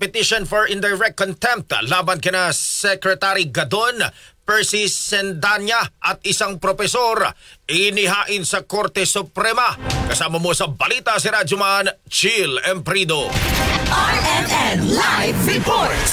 petition for indirect contempt laban kina Secretary Gadon, Percy Sendanya at isang propesor inihain sa Korte Suprema. Kasama mo sa balita si Radyoman Chill Emprido. RMN Live Report.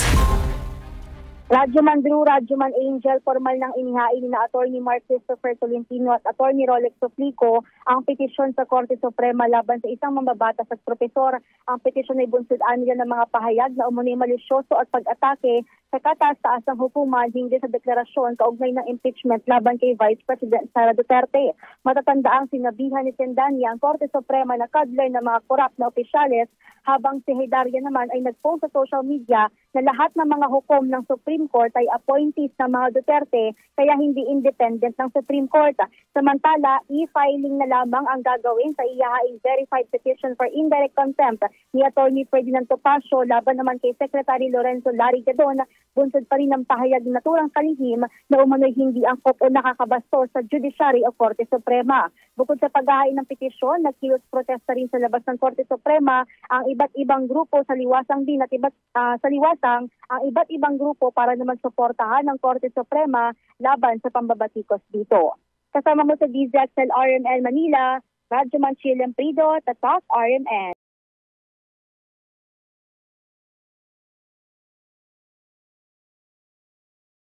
Radyoman Drew, Radyoman Angel, formal nang inihain ni na Atty. Mark Christopher Tolentino at Atty. Rolex Suplico ang petisyon sa Korte Suprema laban sa isang mambabatas at propesor. Ang petisyon ay bunsudan nila ng mga pahayag na umunoy malisyoso at pag-atake sa kataas-taasang hukuman hinggil sa deklarasyon kaugnay ng impeachment laban kay Vice President Sara Duterte. Matatandaang sinabihan ni Sendanya ang Korte Suprema na kadler ng mga korap na opisyales, habang si Hedaria naman ay nag-post sa social media na lahat ng mga hukom ng Supreme Court ay appointees ng mga Duterte kaya hindi independent ng Supreme Court. Samantala, e-filing na lamang ang gagawin sa ihahaing verified petition for indirect contempt ni Atty. Ferdinand Topacio laban naman kay Secretary Lorenzo Larry Gadon. Bunsod pa rin ng pahayag ng naturang kalihim na umano'y hindi angkop o nakakabastos sa Judiciary o Korte Suprema. Bukod sa paghahain ng petisyon, nagkilos protesta rin sa labas ng Korte Suprema ang iba't ibang grupo sa liwasang din at ang iba't ibang grupo para naman suportahan ng Korte Suprema laban sa pambabatikos dito. Kasama mo sa DZXL RMN Manila, Radyoman Chill Emprido, Tatak RMN.